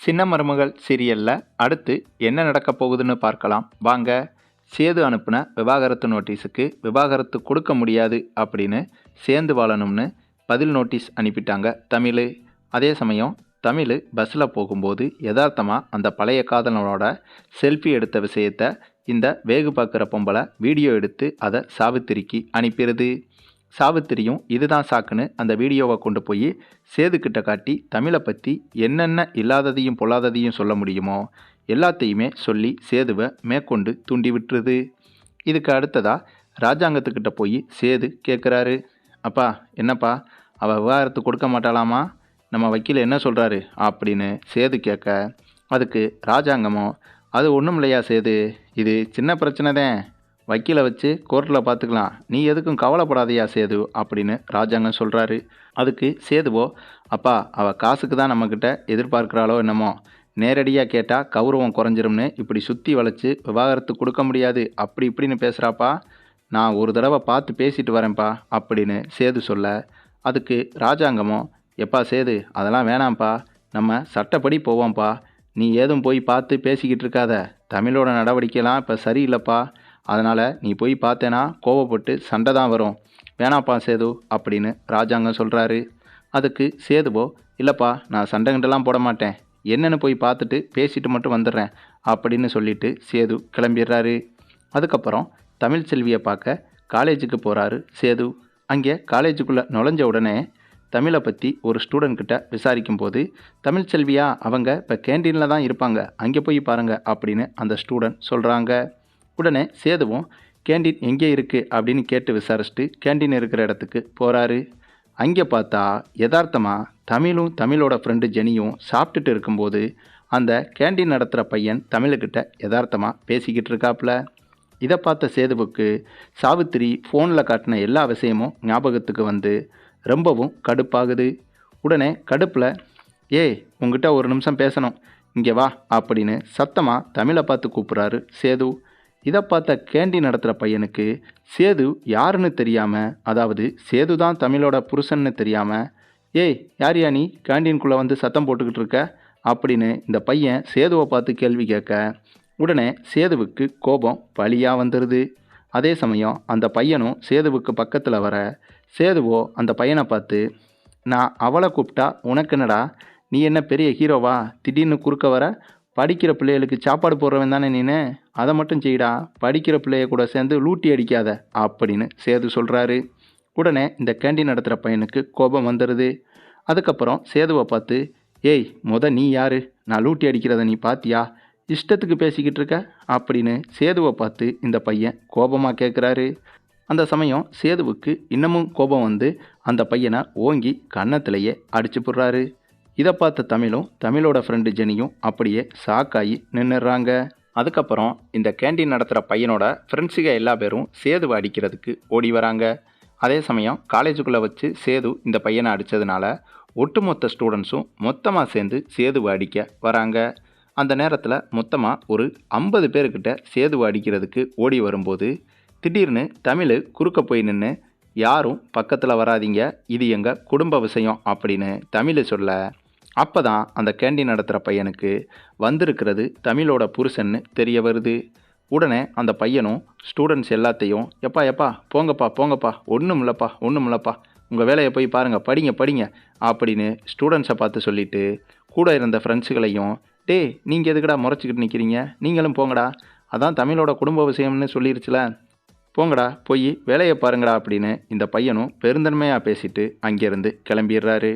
சின்ன மருமகள் சீரியல்ல அடுத்து என்ன நடக்க போகுதுன்னு பார்க்கலாம் வாங்க. சேது அனுப்புன விவாகரத்து நோட்டீஸுக்கு விவாகரத்து கொடுக்க முடியாது அப்படின்னு சேர்ந்து வாழணும்னு பதில் நோட்டீஸ் அனுப்பிட்டாங்க தமிழ். அதே சமயம் தமிழ் பஸ்ஸில் போகும்போது யதார்த்தமாக அந்த பழைய காதலனோட செல்ஃபி எடுத்த விஷயத்த இந்த வேகு பார்க்குற பொம்பளை வீடியோ எடுத்து அதை சாவித்திரிக்கு அனுப்பிடுது. சாவித்திரியும் இதுதான் சாக்குன்னு அந்த வீடியோவை கொண்டு போய் சேதுக்கிட்ட காட்டி தமிழை பற்றி என்னென்ன இல்லாததையும் பொல்லாததையும் சொல்ல முடியுமோ எல்லாத்தையுமே சொல்லி சேதுவை மேற்கொண்டு தூண்டி விட்டுருது. இதுக்கு அடுத்ததாக ராஜாங்கத்துக்கிட்ட போய் சேது கேட்குறாரு, அப்பா என்னப்பா அவள் விவாகரத்து கொடுக்க மாட்டாளாமா, நம்ம வக்கீல் என்ன சொல்கிறாரு அப்படின்னு சேது கேட்க, அதுக்கு ராஜாங்கமோ அது ஒன்றும் இல்லையா சேது, இது சின்ன பிரச்சனை தான், வக்கீலை வச்சு கோர்ட்டில் பார்த்துக்கலாம், நீ எதுக்கும் கவலைப்படாதையா சேது அப்படின்னு ராஜாங்கம் சொல்கிறாரு. அதுக்கு சேதுவோ, அப்பா அவள் காசுக்கு தான் நம்மக்கிட்ட எதிர்பார்க்குறாளோ என்னமோ, நேரடியாக கேட்டால் கௌரவம் குறைஞ்சிரும்னு இப்படி சுற்றி வளைச்சி விவாகரத்து கொடுக்க முடியாது அப்படி இப்படின்னு பேசுகிறாப்பா, நான் ஒரு தடவை பார்த்து பேசிட்டு வரேன்ப்பா அப்படின்னு சேது சொல்ல, அதுக்கு ராஜாங்கமோ, எப்பா சேது அதெல்லாம் வேணாம்ப்பா, நம்ம சட்டப்படி போவோம்ப்பா, நீ ஏதும் போய் பார்த்து பேசிக்கிட்டு இருக்காத, தமிழோட நடவடிக்கைலாம் இப்போ சரியில்லைப்பா, அதனால் நீ போய் பார்த்தேன்னா கோவப்பட்டு சண்டை தான் வரும், வேணாப்பா சேது அப்படின்னு ராஜாங்கம் சொல்கிறாரு. அதுக்கு சேதுவோ, இல்லைப்பா நான் சண்டைகிட்டலாம் போட மாட்டேன், என்னென்னு போய் பார்த்துட்டு பேசிட்டு மட்டும் வந்துடுறேன் அப்படின்னு சொல்லிட்டு சேது கிளம்பிடுறாரு. அதுக்கப்புறம் தமிழ் செல்வியை பார்க்க காலேஜுக்கு போகிறாரு சேது. அங்கே காலேஜுக்குள்ளே நுழைஞ்ச உடனே தமிழை பற்றி ஒரு ஸ்டூடெண்ட் கிட்ட விசாரிக்கும் போது, தமிழ் செல்வியா அவங்க இப்போ கேண்டீனில் தான் இருப்பாங்க, அங்கே போய் பாருங்கள் அப்படின்னு அந்த ஸ்டூடெண்ட் சொல்கிறாங்க. உடனே சேதுவும் கேண்டீன் எங்கே இருக்குது அப்படின்னு கேட்டு விசாரிச்சுட்டு கேண்டீன் இருக்கிற இடத்துக்கு போகிறாரு. அங்கே பார்த்தா யதார்த்தமாக தமிழும் தமிழோட ஃப்ரெண்டு ஜெனியும் சாப்பிட்டுட்டு இருக்கும்போது அந்த கேண்டீன் நடத்துகிற பையன் தமிழுக்கிட்ட யதார்த்தமாக பேசிக்கிட்டு இருக்காப்புல. இதை பார்த்த சேதுவுக்கு சாவித்திரி ஃபோனில் காட்டின எல்லா விஷயமும் ஞாபகத்துக்கு வந்து ரொம்பவும் கடுப்பாகுது. உடனே கடுப்பில், ஏய் உங்ககிட்ட ஒரு நிமிஷம் பேசணும், இங்கே வா அப்படின்னு சத்தமாக தமிழை பார்த்து கூப்பிட்றாரு சேது. இதை பார்த்த கேண்டீன் நடத்துகிற பையனுக்கு சேது யாருன்னு தெரியாமல், அதாவது சேது தான் தமிழோட புருஷன்னு தெரியாமல், ஏய் யாரியா நீ கேண்டீனுக்குள்ளே வந்து சத்தம் போட்டுக்கிட்டு இருக்க அப்படின்னு இந்த பையன் சேதுவை பார்த்து கேள்வி கேட்க, உடனே சேதுவுக்கு கோபம் பழியாக வந்துடுது. அதே சமயம் அந்த பையனும் சேதுவுக்கு பக்கத்தில் வர, சேதுவோ அந்த பையனை பார்த்து, நான் அவளை கூப்பிட்டா உனக்கு என்னடா, நீ என்ன பெரிய ஹீரோவா, திடீர்னு குறுக்க வர, படிக்கிற பிள்ளைகளுக்கு சாப்பாடு போடுறவன் தானே நீனு, அதை மட்டும் செய்டா, படிக்கிற பிள்ளைய கூட சேர்ந்து லூட்டி அடிக்காத அப்படின்னு சேது சொல்கிறாரு. உடனே இந்த கேண்டீன் நடத்துகிற பையனுக்கு கோபம் வந்துடுது. அதுக்கப்புறம் சேதுவை பார்த்து, ஏய் நீ யாரு, நான் லூட்டி அடிக்கிறத நீ பார்த்தியா, இஷ்டத்துக்கு பேசிக்கிட்டு இருக்க அப்படின்னு சேதுவை பார்த்து இந்த பையன் கோபமாக கேட்குறாரு. அந்த சமயம் சேதுவுக்கு இன்னமும் கோபம் வந்து அந்த பையனை ஓங்கி கன்னத்திலேயே அடிச்சு போடுறாரு. இதை பார்த்த தமிழும் தமிழோட ஃப்ரெண்டு ஜெனியும் அப்படியே ஷாக்காகி நின்றுடுறாங்க. அதுக்கப்புறம் இந்த கேண்டீன் நடத்துகிற பையனோட ஃப்ரெண்ட்ஸுக எல்லா பேரும் சேதுவை அடிக்கிறதுக்கு ஓடி வராங்க. அதே சமயம் காலேஜுக்குள்ளே வச்சு சேது இந்த பையனை அடித்ததுனால ஒட்டுமொத்த ஸ்டூடெண்ட்ஸும் மொத்தமாக சேர்ந்து சேதுவை அடிக்க வராங்க. அந்த நேரத்தில் மொத்தமாக ஒரு 50 பேர்கிட்ட சேதுவை அடிக்கிறதுக்கு ஓடி வரும்போது திடீர்னு தமிழ் குறுக்க போய் நின்று, யாரும் பக்கத்தில் வராதீங்க, இது எங்கள் குடும்ப விஷயம் அப்படின்னு தமிழ் சொல்ல, அப்போ தான் அந்த கேண்டீன் நடத்துகிற பையனுக்கு வந்திருக்கிறது தமிழோட புருஷன்னு தெரிய வருது. உடனே அந்த பையனும் ஸ்டூடெண்ட்ஸ் எல்லாத்தையும், எப்பா போங்கப்பா ஒன்றும் இல்லைப்பா உங்கள் வேலையை போய் பாருங்கள், படிங்க அப்படின்னு ஸ்டூடெண்ட்ஸை பார்த்து சொல்லிவிட்டு கூட இருந்த ஃப்ரெண்ட்ஸுகளையும், டே நீங்கள் எதுக்கடா முறைச்சிக்கிட்டு நிற்கிறீங்க, நீங்களும் போங்கடா, அதான் தமிழோட குடும்ப விஷயம்னு சொல்லிருச்சுல, போங்கடா போய் வேலையை பாருங்கடா அப்படின்னு இந்த பையனும் பெருந்தன்மையாக பேசிட்டு அங்கேருந்து கிளம்பிடுறாரு.